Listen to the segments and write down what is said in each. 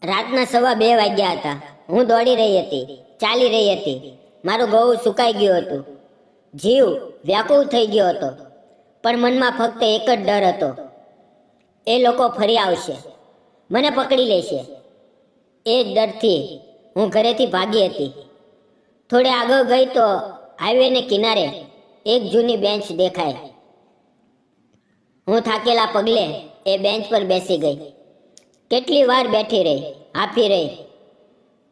રાતના 2:15 વાગ્યા હતા. હું દોડી રહી હતી, ચાલી રહી હતી. મારું ગળું સુકાઈ ગયું હતું, જીવ વ્યાકુળ થઈ ગયો હતો. પણ મનમાં ફક્ત એક જ ડર હતો, એ લોકો ફરી આવશે, મને પકડી લેશે. એ જ ડરથી હું ઘરેથી ભાગી હતી. થોડે આગળ ગઈ તો હાઈવેને કિનારે એક જૂની બેન્ચ દેખાય. હું થાકેલા પગલે એ બેન્ચ પર બેસી ગઈ. કેટલી વાર બેઠી રહી, હાંફી રહી,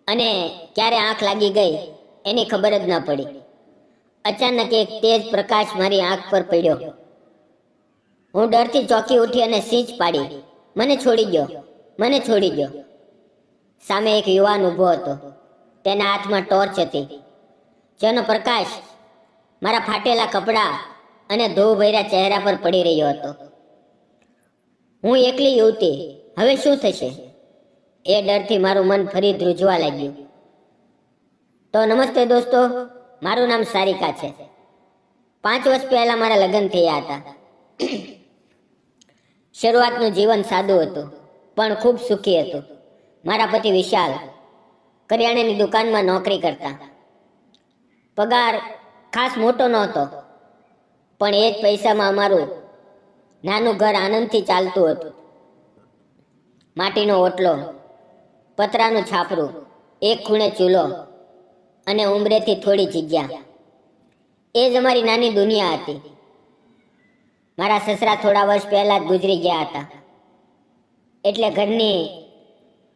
અને ક્યારે આંખ લાગી ગઈ એની ખબર જ ન પડી. અચાનક એક તેજ પ્રકાશ મારી આંખ પર પડ્યો. હું ડરથી ચોંકી ઉઠી અને સીંચ પાડી, મને છોડી દો, મને છોડી દો. સામે એક યુવાન ઊભો હતો. તેના હાથમાં ટોર્ચ હતી, જેનો પ્રકાશ મારા ફાટેલા કપડાં અને ધૂળ ભર્યા ચહેરા પર પડી રહ્યો હતો. હું એકલી યુવતી, હવે શું થશે? એ ડરથી મારું મન ફરી ધ્રુજવા લાગ્યું. તો નમસ્તે દોસ્તો, મારું નામ સારિકા છે. 5 વર્ષ પહેલા મારા લગ્ન થયા હતા. શરૂઆતનું જીવન સાદું હતું, પણ ખૂબ સુખી હતું. મારા પતિ વિશાલ કરિયાણાની દુકાનમાં નોકરી કરતા. પગાર ખાસ મોટો નહોતો, પણ એ જ પૈસામાં અમારું નાનું ઘર આનંદથી ચાલતું હતું. માટીનો ઓટલો, પતરાનું છાપરું, એક ખૂણે ચૂલો અને ઉંબરેથી થોડી જગ્યા, એ જ અમારી નાની દુનિયા હતી. મારા સસરા થોડા વર્ષ પહેલા જ ગુજરી ગયા હતા, એટલે ઘરની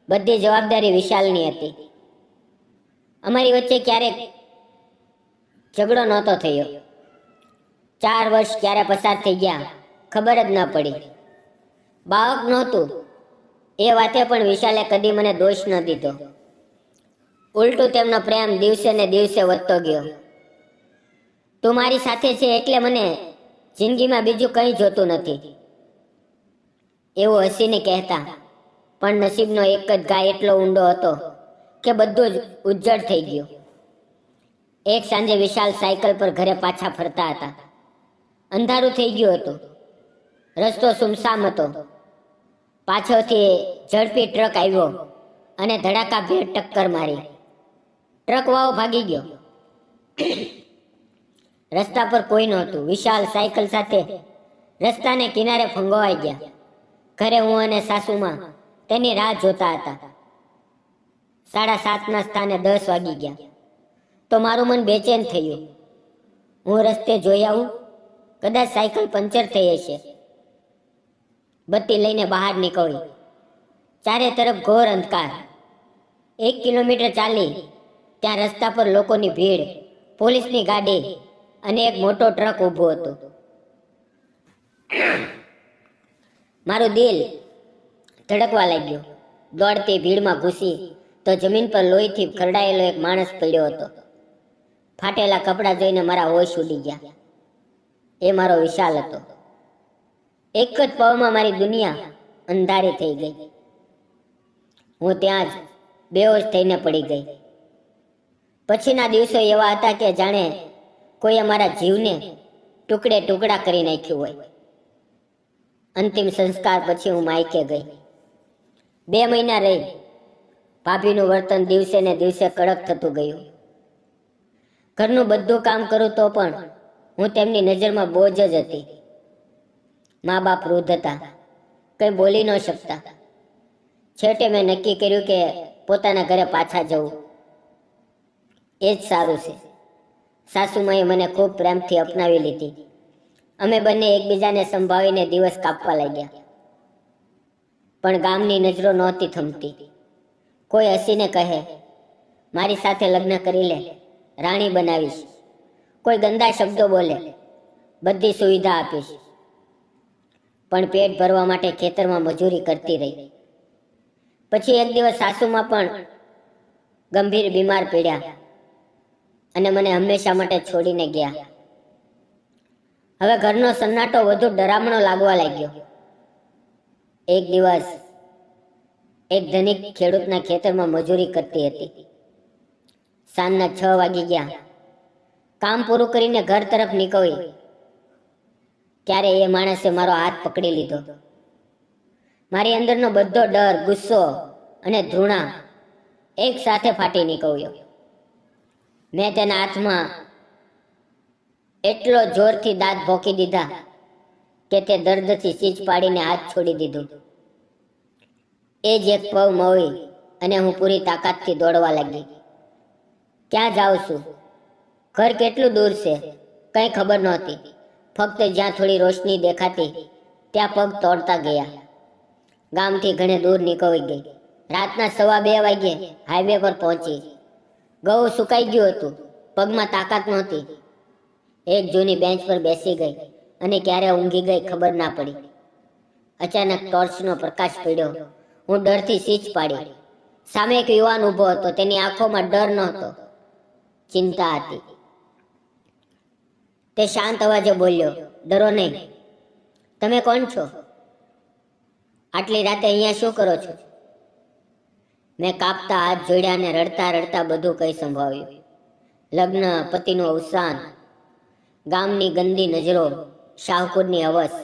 બધી જવાબદારી વિશાલની હતી. અમારી વચ્ચે ક્યારેક ઝઘડો નહોતો થયો. 4 વર્ષ ક્યારે પસાર થઈ ગયા ખબર જ ન પડી. બાળક નહોતું એ વાતે પણ વિશાલે કદી મને દોષ ન દીધો. ઉલટું તેમનો પ્રેમ દિવસે ને દિવસે વધતો ગયો. તું મારી સાથે છે એટલે મને જિંદગીમાં બીજું કંઈ જોતું નથી, એવું હસીને કહેતા. પણ નસીબનો એક જ ઘા એટલો ઊંડો હતો કે બધું જ ઉજ્જડ થઈ ગયું. એક સાંજે વિશાલ સાયકલ પર ઘરે પાછા ફરતા હતા. અંધારું થઈ ગયું હતું, રસ્તો સુમસામ હતો. પાછળથી ઝડપી ટ્રક આવ્યો અને ધડાકાભેર ટક્કર મારી. ટ્રક વાળો ભાગી ગયો. રસ્તા પર કોઈ નહોતું. વિશાલ સાયકલ સાથે રસ્તાને કિનારે ફંગોવાઈ ગયા. ઘરે હું અને સાસુમાં તેની રાહ જોતા હતા. 7:30ના સ્થાને 10 વાગી ગયા તો મારું મન બેચેન થયું. હું રસ્તે જોઈ આવું, કદાચ સાયકલ પંચર થઈ હશે. બત્તી લઈને બહાર નીકળી. ચારે તરફ ઘોર અંધકાર. 1 કિલોમીટર ચાલી ત્યાં રસ્તા પર લોકોની ભીડ, પોલીસની ગાડી અને એક મોટો ટ્રક ઊભો હતો. મારું દિલ ધડકવા લાગ્યું. દોડતી ભીડમાં ઘૂસી તો જમીન પર લોહીથી ખરડાયેલો એક માણસ પડ્યો હતો. ફાટેલા કપડાં જોઈને મારા હોશ ઉડી ગયા. એ મારો વિશાલ હતો. એક જ પળમાં મારી દુનિયા અંધારી થઈ ગઈ. હું ત્યાં જ બેહોશ થઈને પડી ગઈ. પછીના દિવસો એવા હતા કે જાણે કોઈ અમારા જીવને ટુકડે ટુકડા કરી નાખ્યું હોય. અંતિમ સંસ્કાર પછી હું માયકે ગઈ. 2 મહિના રહી. ભાભીનું વર્તન દિવસે ને દિવસે કડક થતું ગયું. ઘરનું બધું કામ કરું તો પણ હું તેમની નજરમાં બોજ જ હતી. મા બાપ વૃદ્ધ હતા, કંઈ બોલી ન શકતા. છેવટે મેં નક્કી કર્યું કે પોતાના ઘરે પાછા જવું એ જ સારું છે. સાસુમાએ મને ખૂબ પ્રેમથી અપનાવી લીધી. અમે બંને એકબીજાને સંભાળીને દિવસ કાપવા લાગ્યા. પણ ગામની નજરો નહોતી થમતી. કોઈ હસીને કહે, મારી સાથે લગ્ન કરી લે, રાણી બનાવીશ. કોઈ ગંદા શબ્દો બોલે, બધી સુવિધા આપીશ. પણ પેટ ભરવા માટે ખેતરમાં મજૂરી કરતી રહી. પછી એક દિવસ સાસુમાં પણ ગંભીર બીમાર પડ્યા અને મને હંમેશા માટે છોડીને ગયા. હવે ઘરનો સન્નાટો વધુ ડરામણો લાગવા લાગ્યો. એક દિવસ એક ધનિક ખેડૂતના ખેતરમાં મજૂરી કરતી હતી. સાંજના 6 વાગી ગયા. કામ પૂરું કરીને ઘર તરફ નીકળી ત્યારે એ માણસે મારો હાથ પકડી લીધો. મારી અંદરનો બધો ડર, ગુસ્સો અને ધૃણા એક સાથે ફાટી નીકળ્યો. મેં તેના હાથમાં એટલો જોરથી દાંત ભોંકી દીધા કે તે દર્દથી ચીચ પાડીને હાથ છોડી દીધું. એ જ એક પગ મળી અને હું પૂરી તાકાતથી દોડવા લાગી. ક્યાં જાઉં છું? ઘર કેટલું દૂર છે કંઈ ખબર નહોતી. ફક્ત જ્યાં થોડી રોશની દેખાતી ત્યાં પગ તોડતા ગયા. ગામથી ઘણે દૂર નીકળી ગઈ. રાતના 2:15 વાગ્યે હાઈવે પર પહોંચી. ઘઉં સુકાઈ ગયું હતું, પગમાં તાકાત નહોતી. એક જૂની બેન્ચ પર બેસી ગઈ અને ક્યારે ઊંઘી ગઈ ખબર ના પડી. અચાનક ટોર્ચનો પ્રકાશ પડ્યો. હું ડરથી ચીચ પાડી. સામે એક યુવાન ઊભો હતો. તેની આંખોમાં ડર નહોતો, ચિંતા હતી. તે શાંત અવાજે બોલ્યો, ડરો નહીં. તમે કોણ છો? આટલી રાતે અહીંયા શું કરો છો? મેં કાપતા હાથ જોડ્યા અને રડતા રડતા બધું કંઈ સંભળાવ્યું. લગ્ન, પતિનું અવસાન, ગામની ગંદી નજરો, શાહપુરની હવસ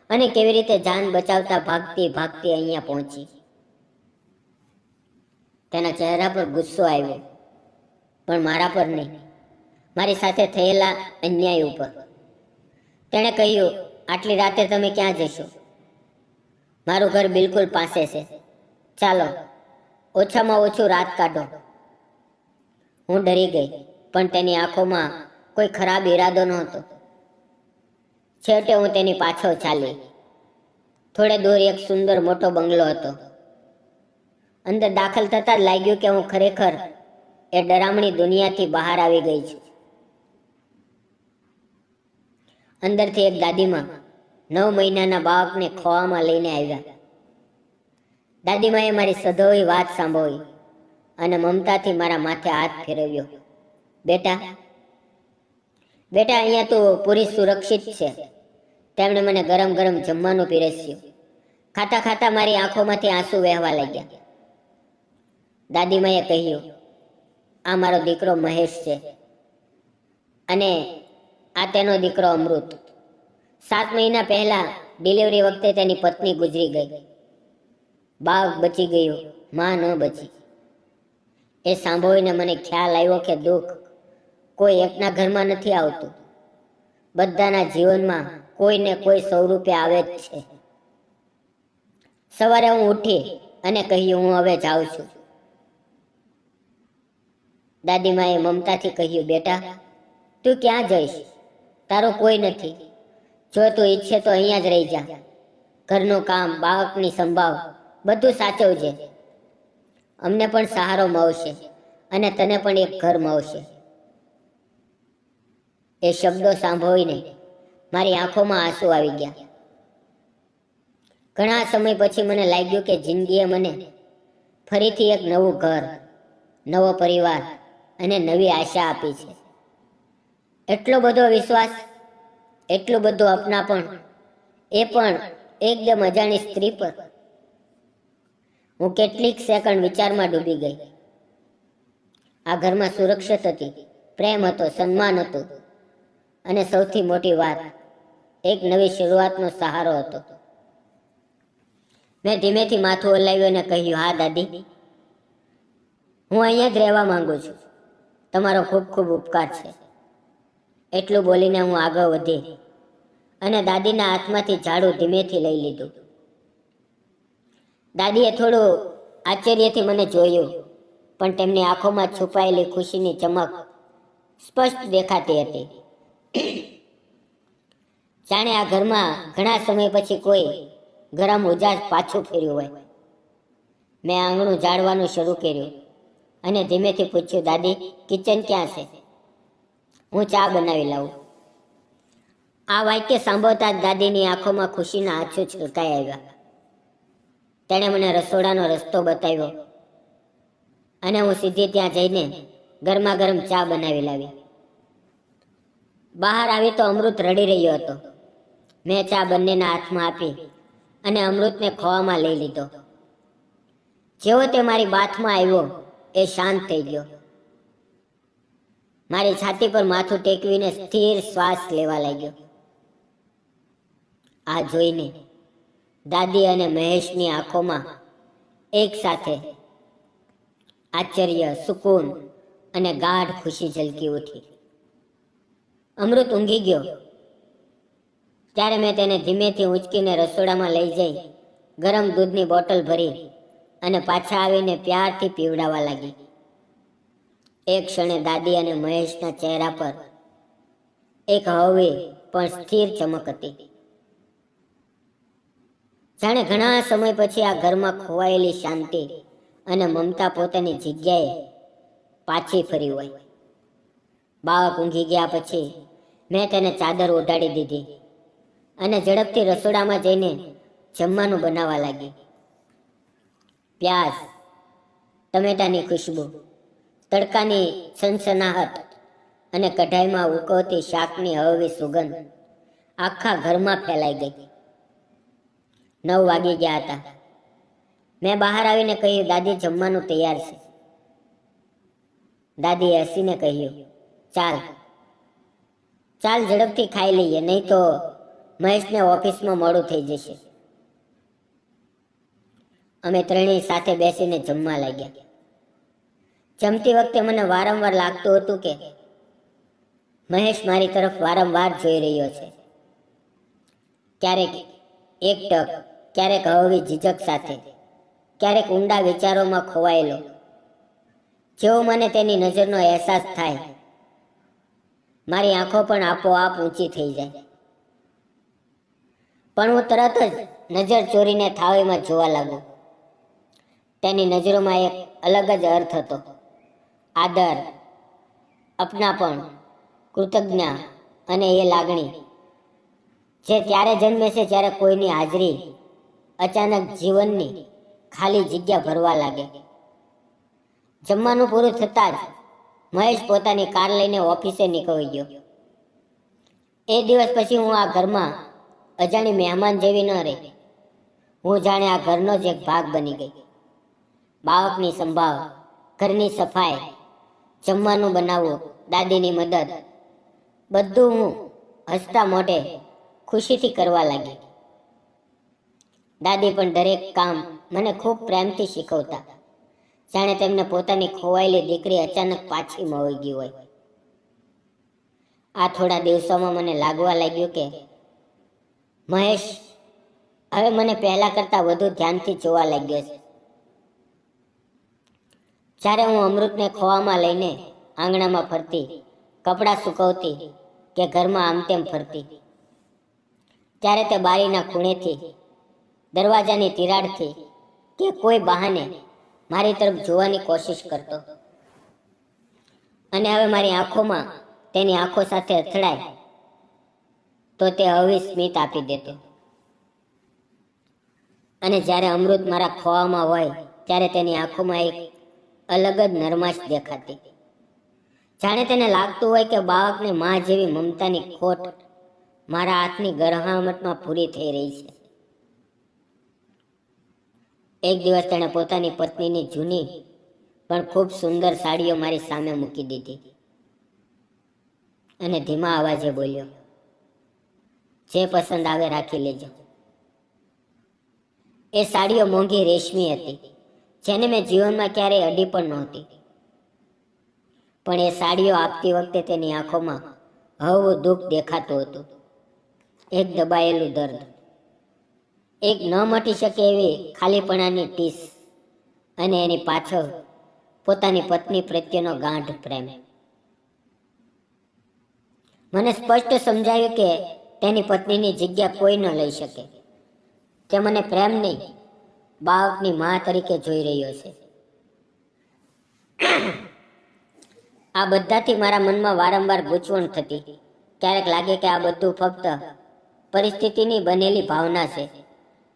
અને કેવી રીતે જાન બચાવતા ભાગતી ભાગતી અહીંયા પહોંચી. તેના ચહેરા પર ગુસ્સો આવ્યો, પણ મારા પર નહીં, મારી સાથે થયેલા અન્યાય ઉપર. તેણે કહ્યું, આટલી રાતે તમે ક્યાં જશો? મારું ઘર બિલકુલ પાસે છે. ચાલો, ઓછામાં ઓછું રાત કાઢો. હું ડરી ગઈ, પણ તેની આંખોમાં કોઈ ખરાબ ઈરાદો નહોતો. છેવટે હું તેની પાછળ ચાલી. થોડે દૂર એક સુંદર મોટો બંગલો હતો. અંદર દાખલ થતા જ લાગ્યું કે હું ખરેખર એ ડરામણી દુનિયાથી બહાર આવી ગઈ છું. અંદરથી એક દાદીમાં 9 મહિનાના બાળકને ખોવામાં લઈને આવ્યા. દાદીમાએ મારી સધોઈ વાત સાંભળી અને મમતાથી મારા માથે હાથ ફેરવ્યો. બેટા, અહીંયા તું પૂરી સુરક્ષિત છે. તેમણે મને ગરમ ગરમ જમવાનું પીરસ્યું. ખાતા ખાતા મારી આંખોમાંથી આંસુ વહેવા લાગ્યા. દાદીમાએ કહ્યું, આ મારો દીકરો મહેશ છે અને આ તેનો દીકરો અમૃત. 7 મહિના પહેલા ડિલિવરી વખતે તેની પત્ની ગુજરી ગઈ. બાળક બચી ગયું, માં ન બચી. એ સાંભળીને મને ખ્યાલ આવ્યો કે દુઃખ કોઈ એકના ઘરમાં નથી આવતું. બધાના જીવનમાં કોઈને કોઈ સ્વરૂપે આવે જ છે. સવારે હું ઉઠી અને કહ્યું, હું હવે જાઉં છું. દાદીમાએ મમતાથી કહ્યું, બેટા, તું ક્યાં જઈશ? તારો કોઈ નથી. જો તું ઈચ્છે તો અહીંયા જ રહી જા. ઘરનું કામ, બાળકની સંભાળ બધું સાચવજે. અમને પણ સહારો મળશે અને તને પણ એક ઘર મળશે. એ શબ્દો સાંભળીને મારી આંખોમાં આંસુ આવી ગયા. ઘણા સમય પછી મને લાગ્યું કે જિંદગીએ મને ફરીથી એક નવું ઘર, નવો પરિવાર અને નવી આશા આપી છે. એટલો બધો વિશ્વાસ, એટલું બધું અપનાપણ, એ પણ એકદમ અજાણી સ્ત્રી પર. હું કેટલીક સેકન્ડ વિચારમાં ડૂબી ગઈ. આ ઘરમાં સુરક્ષિત હતી, પ્રેમ હતો, સન્માન હતું અને સૌથી મોટી વાત, એક નવી શરૂઆતનો સહારો હતો. મેં ધીમેથી માથું હલાવ્યું અને કહ્યું, હા દાદી, હું અહીંયા જ રહેવા માંગુ છું. તમારો ખૂબ ખૂબ ઉપકાર છે. એટલું બોલીને હું આગળ વધી અને દાદીના હાથમાંથી ઝાડુ ધીમેથી લઈ લીધું. દાદીએ થોડું આશ્ચર્યથી મને જોયું, પણ તેમની આંખોમાં છુપાયેલી ખુશીની ચમક સ્પષ્ટ દેખાતી હતી. જાણે આ ઘરમાં ઘણા સમય પછી કોઈ ગરમ ઉજાસ પાછું ફેર્યું હોય. મેં આંગણું ઝાડવાનું શરૂ કર્યું અને ધીમેથી પૂછ્યું, દાદી, કિચન ક્યાં છે? હું ચા બનાવી લાવું. આ વાક્ય સાંભળતા જ દાદીની આંખોમાં ખુશીના આંસુ છલકાઈ આવ્યા. તેણે મને રસોડાનો રસ્તો બતાવ્યો અને હું સીધી ત્યાં જઈને ગરમા ગરમ ચા બનાવી લાવી. બહાર આવી તો અમૃત રડી રહ્યો હતો. મેં ચા બંનેના હાથમાં આપી અને અમૃતને ખોવામાં લઈ લીધો. જેવો તે મારી બાથમાં આવ્યો, એ શાંત થઈ ગયો. મારી છાતી પર માથું ટેકવીને સ્થિર શ્વાસ લેવા લાગ્યો. આ જોઈને દાદી અને મહેશની આંખોમાં એક સાથે આશ્ચર્ય, સુકૂન અને ગાઢ ખુશી ઝલકી ઉઠી. અમૃત ઊંઘી ગયો ત્યારે મેં તેને ધીમેથી ઊંચકીને રસોડામાં લઈ જઈ ગરમ દૂધની બોટલ ભરી અને પાછા આવીને પ્યારથી પીવડાવવા લાગી. એક ક્ષણે દાદી અને મહેશના ચહેરા પર એક હળવી પણ સ્થિર ચમક હતી. જાણે ઘણા સમય પછી આ ઘરમાં ખોવાયેલી શાંતિ અને મમતા પોતાની જગ્યાએ પાછી ફરી હોય. બાળક ઊંઘી ગયા પછી મેં તેને ચાદર ઓઢાડી દીધી અને ઝડપથી રસોડામાં જઈને જમવાનું બનાવવા લાગી. પ્યાજ, ટમેટાની ખુશ્બુ, તડકાની સનસનાહટ અને કઢાઈમાં ઉકળતી શાકની હળવી સુગંધ આખા ઘરમાં ફેલાઈ ગઈ. 9 વાગી ગયા હતા. મેં બહાર આવીને કહ્યું, દાદી જમવાનું તૈયાર છે. દાદીએ હસીને કહ્યું, ચાલ ચાલ ઝડપથી ખાઈ લઈએ, નહીં તો મહેશને ઓફિસમાં મોડું થઈ જશે. અમે ત્રણેય સાથે બેસીને જમવા લાગ્યા. જમતી વખતે મને વારંવાર લાગતું હતું કે મહેશ મારી તરફ વારંવાર જોઈ રહ્યો છે. ક્યારેક એકટક, ક્યારેક હળવી ઝીઝક સાથે, ક્યારેક ઊંડા વિચારોમાં ખોવાયેલો. જેવો મને તેની નજરનો અહેસાસ થાય, મારી આંખો પણ આપોઆપ ઊંચી થઈ જાય. પણ હું તરત જ નજર ચોરીને થાળીમાં જોવા લાગુ. તેની નજરોમાં એક અલગ જ અર્થ હતો. આદર, અપનાપણ, કૃતજ્ઞતા અને એ લાગણી જે ત્યારે જન્મે છે જ્યારે કોઈની હાજરી અચાનક જીવનની ખાલી જગ્યા ભરવા લાગે. જમવાનું પૂરું થતાં જ મહેશ પોતાની કાર લઈને ઓફિસે નીકળી ગયો. એ દિવસ પછી હું આ ઘરમાં અજાણી મહેમાન જેવી ન રહી. હું જાણે આ ઘરનો જ એક ભાગ બની ગઈ. બાળકની સંભાળ, ઘરની સફાઈ, જમવાનું બનાવવું, દાદીની મદદ, બધું હું હસતા મોઢે ખુશીથી કરવા લાગી. દાદી પણ દરેક કામ મને ખૂબ પ્રેમથી શીખવતા, જાણે તેમને પોતાની ખોવાયેલી દીકરી અચાનક પાછી મળી ગઈ હોય. આ થોડા દિવસોમાં મને લાગવા લાગ્યું કે મહેશ હવે મને પહેલા કરતાં વધુ ધ્યાનથી જોવા લાગ્યો છે. જ્યારે હું અમૃતને ખોવામાં લઈને આંગણામાં ફરતી, કપડાં સૂકવતી કે ઘરમાં આમ તેમ ફરતી, ત્યારે તે બારીના ખૂણેથી, દરવાજાની તિરાડથી કે કોઈ બહાને મારી તરફ જોવાની કોશિશ કરતો. અને હવે મારી આંખોમાં તેની આંખો સાથે અથડાય તો તે હળવી સ્મિત આપી દેતો. અને જ્યારે અમૃત મારા ખોવામાં હોય ત્યારે તેની આંખોમાં એક અલગ જ નરમાશ દેખાતી. જાણે તેને લાગતું હોય કે બાળકને માં જેવી મમતાની ખોટ મારા હાથની ગરહામટમાં પૂરી થઈ રહી છે. એક દિવસ તેણે પોતાની પત્નીની જૂની પણ ખૂબ સુંદર સાડીઓ મારી સામે મૂકી દીધી અને ધીમા અવાજે બોલ્યો, જે પસંદ આવે રાખી લેજો. એ સાડીઓ મોંઘી રેશમી હતી, જેને મેં જીવનમાં ક્યારેય અડી પણ નહોતી. પણ એ સાડીઓ આપતી વખતે તેની આંખોમાં હળવું દુઃખ દેખાતું હતું, એક દબાયેલું દર્દ, એક ન મટી શકે એવી ખાલીપણાની ટીસ, અને એની પાછળ પોતાની પત્ની પ્રત્યેનો ગાઢ પ્રેમ. મને સ્પષ્ટ સમજાયું કે તેની પત્નીની જગ્યા કોઈ ન લઈ શકે. તે મને પ્રેમ નહીં, બાળકની મા તરીકે જોઈ રહ્યો છે. આ બધાથી મારા મનમાં વારંવાર ગૂંચવણ થતી. ક્યારેક લાગે કે આ બધું ફક્ત પરિસ્થિતિની બનેલી ભાવના છે.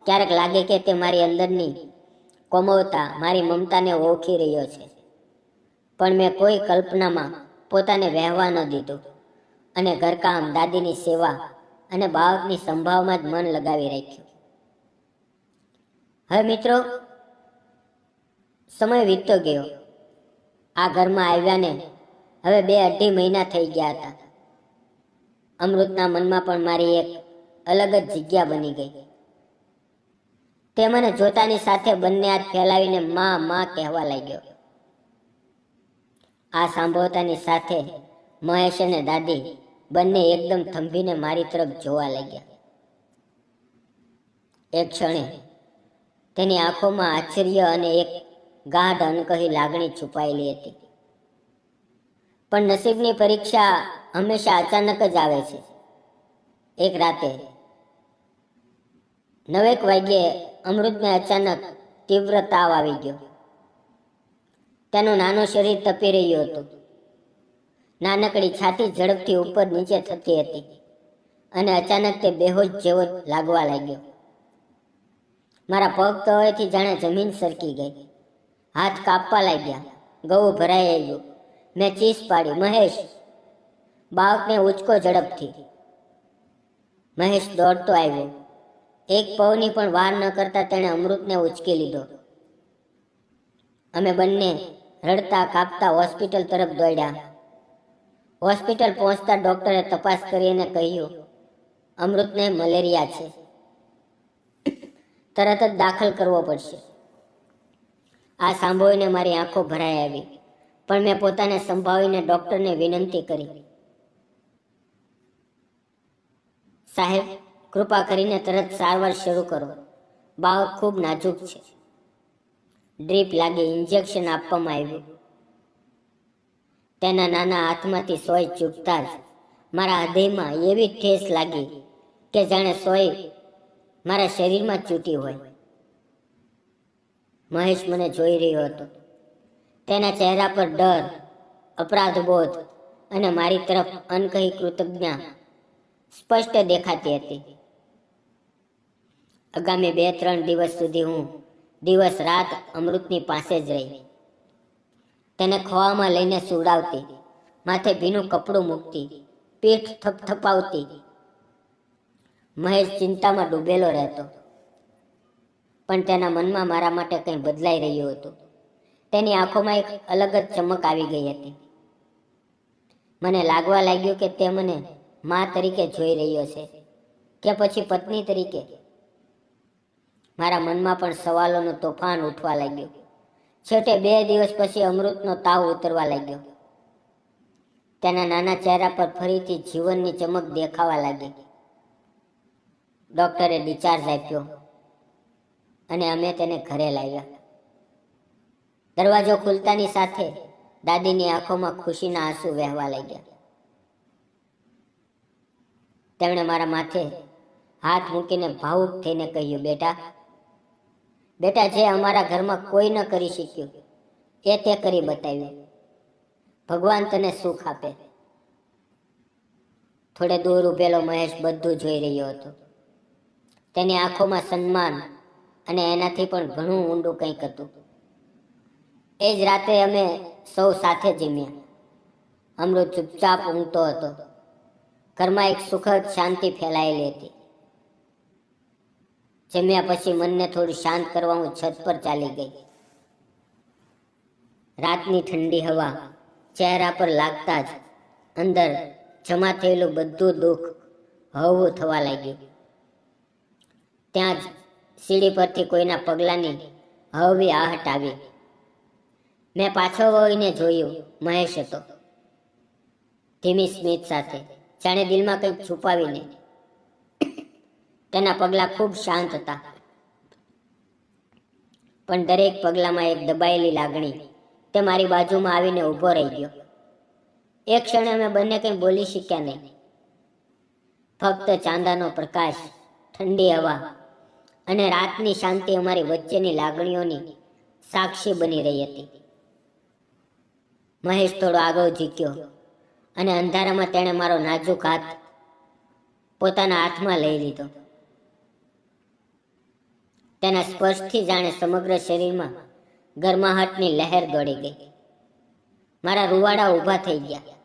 ક્યારેક લાગે કે તે મારી અંદરની કોમળતા, મારી મમતાને ઓળખી રહ્યો છે. પણ મેં કોઈ કલ્પનામાં પોતાને વહેવા ન દીધું અને ઘરકામ, દાદીની સેવા અને બાળકની સંભાળમાં જ મન લગાવી રાખ્યું. હવે મિત્રો, સમય વીતતો ગયો. આ ઘરમાં આવ્યાને હવે 2-2.5 મહિના થઈ ગયા હતા. અમૃતના મનમાં પણ મારી એક અલગ જ જગ્યા બની ગઈ. તે મને જોતાની સાથે બંને હાથ ફેલાવીને માં માં કહેવા લાગ્યો. આ સાંભળતાની સાથે મહેશ અને દાદી બંને એકદમ થંભીને મારી તરફ જોવા લાગ્યા. એક ક્ષણે તેની આંખોમાં આશ્ચર્ય અને એક ગાઢ અનકહી લાગણી છુપાયેલી હતી. પણ નસીબની પરીક્ષા હંમેશા અચાનક જ આવે છે. એક રાતે 9 વાગ્યે અમૃતને અચાનક તીવ્ર તાવ આવી ગયો. તેનું નાનું શરીર તપી રહ્યું હતું. નાનકડી છાતી ઝડપથી ઉપર નીચે થતી હતી અને અચાનક તે બેહોશ જેવો લાગવા લાગ્યો. મારા પગ તળેથી જાણે જમીન સરકી ગઈ. હાથ કાપવા લાગ્યા. ગળું ભરાઈ આવ્યું. મેં ચીસ પાડી, મહેશ! બાળકને ઉચકો ઝડપથી. મહેશ દોડતો આવ્યો. એક પવની પણ વાર ન કરતા તેણે અમૃતને ઉચકી લીધો. અમે બંને રડતા કાપતા હોસ્પિટલ તરફ દોડ્યા. હોસ્પિટલ પહોંચતા ડોક્ટરે તપાસ કરીને કહ્યું, અમૃતને મલેરિયા છે, તરત જ દાખલ કરવો પડશે. આ સાંભળીને મારી આંખો ભરાઈ આવી, પણ મેં પોતાને સંભાળીને ડોક્ટરને વિનંતી કરી, સાહેબ, કૃપા કરીને તરત સારવાર શરૂ કરો. બાળક ખૂબ નાજુક છે. ડ્રીપ લાગી ઇન્જેક્શન આપવામાં આવ્યું. તેના નાના હાથમાંથી સોય ચૂકતા જ મારા હૃદયમાં એવી ઠેસ લાગી કે જાણે સોય મારા શરીરમાં ચૂંટી હોય. મહેશ મને જોઈ રહ્યો હતો. તેના ચહેરા પર ડર, અપરાધબોધ અને મારી તરફ અનકહી કૃતજ્ઞતા સ્પષ્ટ દેખાતી હતી. આગામી 2-3 દિવસ સુધી હું દિવસ રાત અમૃતની પાસે જ રહી. તેને ખોળામાં લઈને સુવડાવતી, માથે ભીનું કપડું મૂકતી, પીઠ થપથપાવતી. મહેશ ચિંતામાં ડૂબેલો રહેતો, પણ તેના મનમાં મારા માટે કંઈ બદલાઈ રહ્યું હતું. તેની આંખોમાં એક અલગ જ ચમક આવી ગઈ હતી. મને લાગવા લાગ્યું કે તે મને મા તરીકે જોઈ રહ્યો છે કે પછી પત્ની તરીકે. મારા મનમાં પણ સવાલોનું તોફાન ઉઠવા લાગ્યું. છેવટે 2 દિવસ પછી અમૃતનો તાવ ઉતરવા લાગ્યો. તેના નાના ચહેરા પર ફરીથી જીવનની ચમક દેખાવા લાગી. ડોક્ટરે ડિસ્ચાર્જ આપ્યો અને અમે તેને ઘરે લાવ્યા. દરવાજો ખુલતાની સાથે દાદીની આંખોમાં ખુશીના આંસુ વહેવા લાગ્યા. તેમણે મારા માથે હાથ મૂકીને ભાવુક થઈને કહ્યું, બેટા, જે અમારા ઘરમાં કોઈ ન કરી શક્યું એ તે કરી બતાવ્યું. ભગવાન તને સુખ આપે. થોડે દૂર ઉભેલો મહેશ બધું જોઈ રહ્યો હતો. તેની આંખોમાં સન્માન અને એનાથી પણ ઘણું ઊંડું કંઈક હતું. એ જ રાતે અમે સૌ સાથે જમ્યા. અમૃત ચૂપચાપ ઊંઘતો હતો. ઘરમાં એક સુખદ શાંતિ ફેલાયેલી હતી. જમ્યા પછી મનને થોડું શાંત કરવા હું છત પર ચાલી ગઈ. રાતની ઠંડી હવા ચહેરા પર લાગતા જ અંદર જમા થયેલું બધું દુઃખ હળવું થવા લાગ્યું. ત્યાં જ સીડી પરથી કોઈના પગલાંની હળવી આહટ આવી. મેં પાછો વળીને જોયું. મહેશ હતો, ધીમી સ્મિત સાથે, જાણે દિલમાં કંઈક છુપાવીને. તેના પગલાં ખૂબ શાંત હતા, પણ દરેક પગલામાં એક દબાયેલી લાગણી. તે મારી બાજુમાં આવીને ઊભો રહી ગયો. એક ક્ષણે અમે બંને કંઈ બોલી શક્યા નહીં. ફક્ત ચાંદાનો પ્રકાશ, ઠંડી હવા અને રાતની શાંતિ અમારી વચ્ચેની લાગણીઓની સાક્ષી બની રહી હતી. મહેશ થોડો આગળ ઝૂક્યો અને અંધારામાં તેણે મારો નાજુક હાથ પોતાના હાથમાં લઈ લીધો. તેના સ્પર્શથી જાણે સમગ્ર શરીરમાં ગરમાહટની લહેર દોડી ગઈ. મારા રૂવાડા ઊભા થઈ ગયા.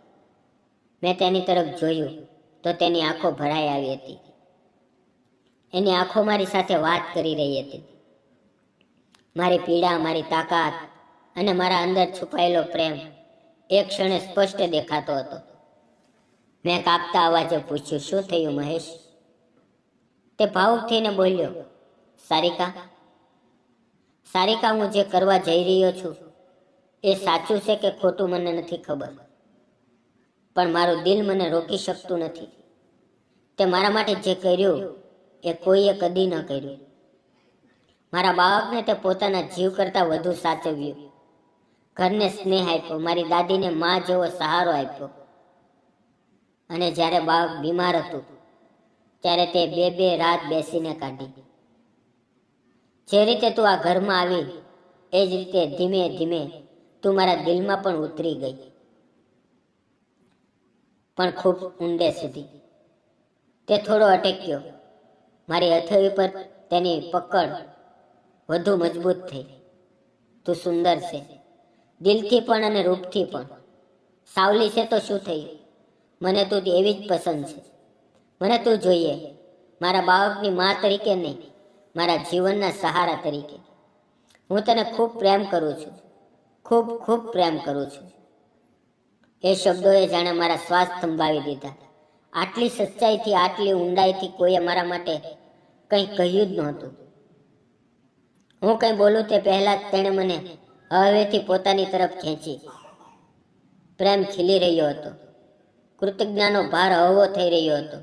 મેં તેની તરફ જોયું તો તેની આંખો ભરાઈ આવી હતી. એની આંખો મારી સાથે વાત કરી રહી હતી. મારી પીડા, મારી તાકાત અને મારા અંદર છુપાયેલો પ્રેમ એક ક્ષણે સ્પષ્ટ દેખાતો હતો. મેં કાપતા અવાજે પૂછ્યું, શું થયું મહેશ? તે ભાવુક થઈને બોલ્યો, સારિકા, હું જે કરવા જઈ રહ્યો છું એ સાચું છે કે ખોટું મને નથી ખબર, પણ મારું દિલ મને રોકી શકતું નથી. તે મારા માટે જે કર્યું એ કોઈએ કદી ન કર્યું. મારા બાળકને તે પોતાના જીવ કરતાં વધુ સાચવ્યું. ઘરને સ્નેહ આપ્યો, મારી દાદીને માં જેવો સહારો આપ્યો. અને જ્યારે બાળક બીમાર હતું ત્યારે તે બે રાત બેસીને કાઢી. જે રીતે તું આ ઘરમાં આવી એ જ રીતે ધીમે ધીમે તું મારા દિલમાં પણ ઉતરી ગઈ, પણ ખૂબ ઊંડે સુધી. તે થોડો અટક્યો. મારી હથેળી પર તેની પકડ વધુ મજબૂત થઈ. તું સુંદર છે, દિલથી પણ અને રૂપથી પણ. સાવલી છે તો શું થયું, મને તું એવી જ પસંદ છે. મને તું જોઈએ, મારા બાળકની મા તરીકે નહીં, મારા જીવનના સહારા તરીકે. હું તને ખૂબ પ્રેમ કરું છું, ખૂબ ખૂબ પ્રેમ કરું છું. એ શબ્દોએ જાણે મારા શ્વાસ થંભાવી દીધા. આટલી સચ્ચાઈથી, આટલી ઊંડાઈથી કોઈએ મારા માટે કંઈ કહ્યું જ નહોતું. હું કંઈ બોલું તે પહેલાં જ તેણે મને હવેથી પોતાની તરફ ખેંચી. પ્રેમ ખીલી રહ્યો હતો, કૃતજ્ઞતાનો ભાર હળવો થઈ રહ્યો હતો,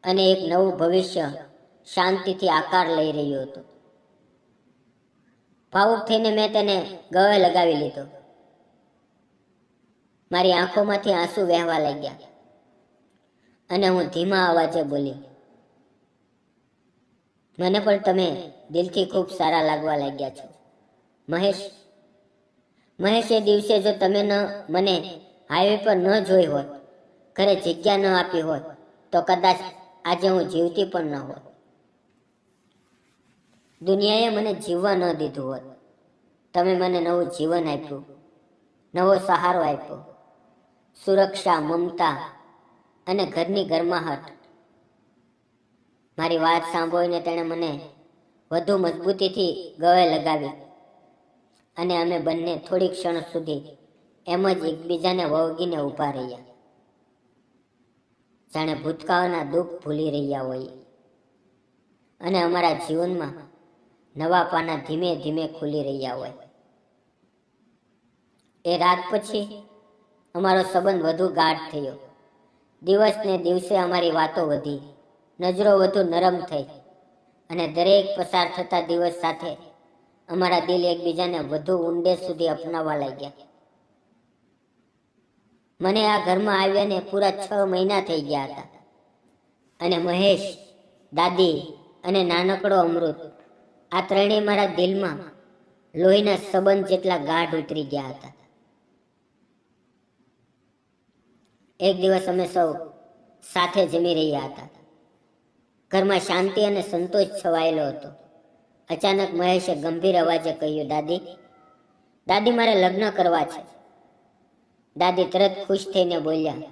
અને એક નવું ભવિષ્ય શાંતિથી આકાર લઈ રહ્યું હતું. ભાવુક થઈને મેં તેને ગળે લગાવી લીધો. મારી આંખોમાંથી આંસુ વહેવા લાગ્યા અને હું ધીમા અવાજે બોલી, મને પણ તમે દિલથી ખૂબ સારા લાગવા લાગ્યા છો મહેશ. મહેશ, એ દિવસે જો તમે મને હાઈવે પર ન જોઈ હોત, ઘરે જગ્યા ન આપી હોત, તો કદાચ આજે હું જીવતી પણ ન હોત. દુનિયાએ મને જીવવા ન દીધું હોત. તમે મને નવું જીવન આપ્યું, નવો સહારો આપ્યો, સુરક્ષા, મમતા અને ઘરની ગરમાહટ. મારી વાત સાંભળીને તેણે મને વધુ મજબૂતીથી ગળે લગાવી અને અમે બંને થોડી ક્ષણ સુધી એમ જ એકબીજાને વળગીને ઊભા રહ્યા, જાણે ભૂતકાળના દુઃખ ભૂલી રહ્યા હોઈએ અને અમારા જીવનમાં નવા પાના ધીમે ધીમે ખુલી રહ્યા હોય. એ રાત પછી અમારો સંબંધ વધુ ગાઢ થયો. દિવસને દિવસે અમારી વાતો વધી, નજરો વધુ નરમ થઈ અને દરેક પસાર થતા દિવસ સાથે અમારા દિલ એકબીજાને વધુ ઊંડે સુધી અપનાવવા લાગ્યા. મને આ ઘરમાં આવ્યાને પૂરા 6 મહિના થઈ ગયા હતા અને મહેશ, દાદી અને નાનકડો અમૃત, આ ત્રણેય મારા દિલમાં લોહીના સંબંધ જેટલા ગાઢ ઉતરી ગયા હતા. એક દિવસ અમે સૌ સાથે જમી રહ્યા હતા. ઘરમાં શાંતિ અને સંતોષ છવાયેલો હતો. અચાનક મહેશે ગંભીર અવાજે કહ્યું, દાદી, મારે લગ્ન કરવા છે. દાદી તરત ખુશ થઈને બોલ્યા,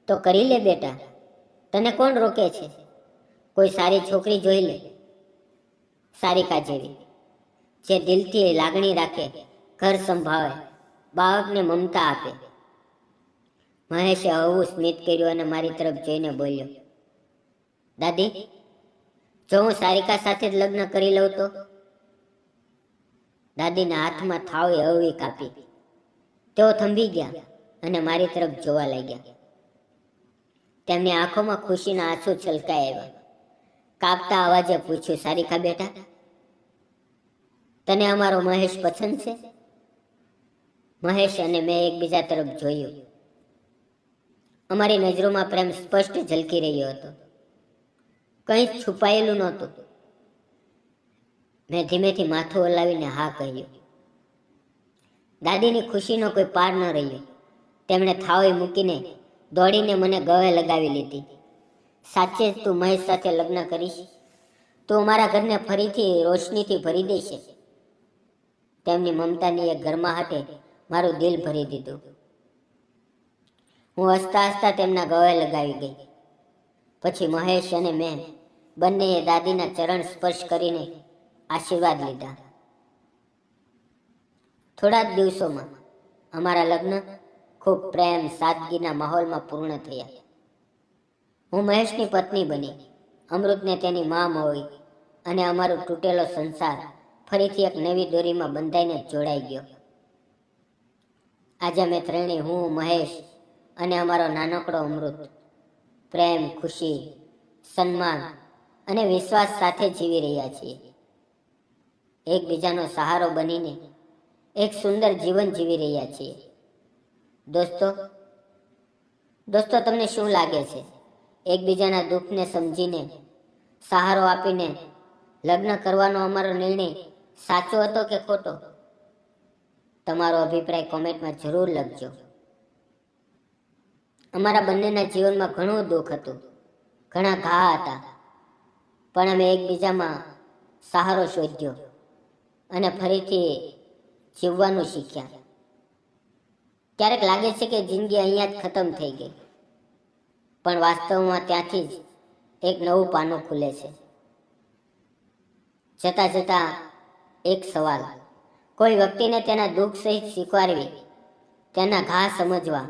તો કરી લે બેટા, તને કોણ રોકે છે? કોઈ સારી છોકરી જોઈ લે, સારિકા જેવી, જે દિલથી લાગણી રાખે, ઘર સંભાળે, બાળકને મમતા આપે. મહેશે હળવું સ્મિત કર્યું અને મારી તરફ જોઈને બોલ્યો, દાદી, જો હું સારિકા સાથે જ લગ્ન કરી લઉં તો? દાદીના હાથમાં થાળી હળવી કાપી. તેઓ થંભી ગયા અને મારી તરફ જોવા લાગ્યા. તેમની આંખોમાં ખુશીના આંસુ છલકાઈ આવ્યા. કાપતા અવાજે પૂછ્યું, સારિકા બેટા, તને અમારો મહેશ પસંદ છે? મહેશ અને મેં એકબીજા તરફ જોયું. અમારી નજરોમાં પ્રેમ સ્પષ્ટ ઝલકી રહ્યો હતો, કંઈ છુપાયેલું નહોતું. મેં ધીમેથી માથું હલાવીને હા કહ્યું. દાદીની ખુશીનો કોઈ પાર ન રહ્યો. તેમણે થાળી મૂકીને દોડીને મને ગળે લગાવી લીધી. સાચે જ તું મહેશ સાથે લગ્ન કરીશ? તું અમારા ઘરને ફરીથી રોશનીથી ભરી દેશે. તેમની મમતાની એક ગરમાહટે મારું દિલ ભરી દીધું. હું હસતા હસતા તેમના ગળે લગાવી ગઈ. પછી મહેશ અને મેં બંનેએ દાદીના ચરણ સ્પર્શ કરીને આશીર્વાદ લીધા. થોડા જ દિવસોમાં અમારા લગ્ન ખૂબ પ્રેમ, સાદગીના માહોલમાં પૂર્ણ થયા. હું મહેશની પત્ની બની, અમૃતને તેની મા મળી અને અમારો તૂટેલો સંસાર ફરીથી એક નવી દોરીમાં બંધાઈને જોડાઈ ગયો. આજે અમે ત્રણેય, હું, મહેશ અને અમારો નાનકડો અમૃત, પ્રેમ, ખુશી, સન્માન અને વિશ્વાસ સાથે જીવી રહ્યા છીએ. એકબીજાનો સહારો બનીને એક સુંદર જીવન જીવી રહ્યા છીએ. દોસ્તો તમને શું લાગે છે? એકબીજાના દુઃખને સમજીને, સહારો આપીને લગ્ન કરવાનો અમારો નિર્ણય સાચો હતો કે ખોટો? તમારો અભિપ્રાય કોમેન્ટમાં જરૂર લખજો. અમારા બંનેના જીવનમાં ઘણું દુઃખ હતું, ઘણા ઘા હતા, પણ અમે એકબીજામાં સહારો શોધ્યો અને ફરીથી જીવવાનું શીખ્યા. ક્યારેક લાગે છે કે જિંદગી અહીંયા જ ખતમ થઈ ગઈ, પણ વાસ્તવમાં ત્યાંથી જ એક નવું પાનું ખુલે છે. જતા જતા એક સવાલ: કોઈ વ્યક્તિને તેના દુઃખ સહિત સ્વીકારવી, તેના ઘા સમજવા,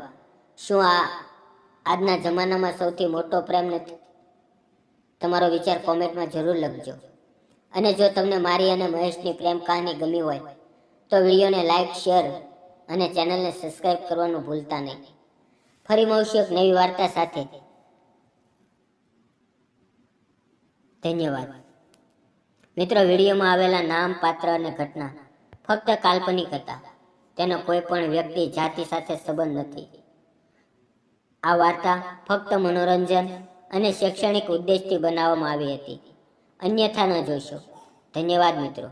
શું આ આજના જમાનામાં સૌથી મોટો પ્રેમ નથી? તમારો વિચાર કોમેન્ટમાં જરૂર લખજો. અને જો તમને મારી અને મહેશની પ્રેમ કહાની ગમી હોય તો વિડીયોને લાઈક, શેર અને ચેનલને સબસ્ક્રાઈબ કરવાનું ભૂલતા નહીં. ફરી મળશું એક નવી વાર્તા સાથે. ધન્યવાદ. મિત્રો, વિડીયોમાં આવેલા નામ, પાત્ર અને ઘટના ફક્ત કાલ્પનિક હતા. તેનો કોઈ પણ વ્યક્તિ, જાતિ સાથે સંબંધ નથી. આ વાર્તા ફક્ત મનોરંજન અને શૈક્ષણિક ઉદ્દેશથી બનાવવામાં આવી હતી. અન્યથા ન જોશો. ધન્યવાદ મિત્રો.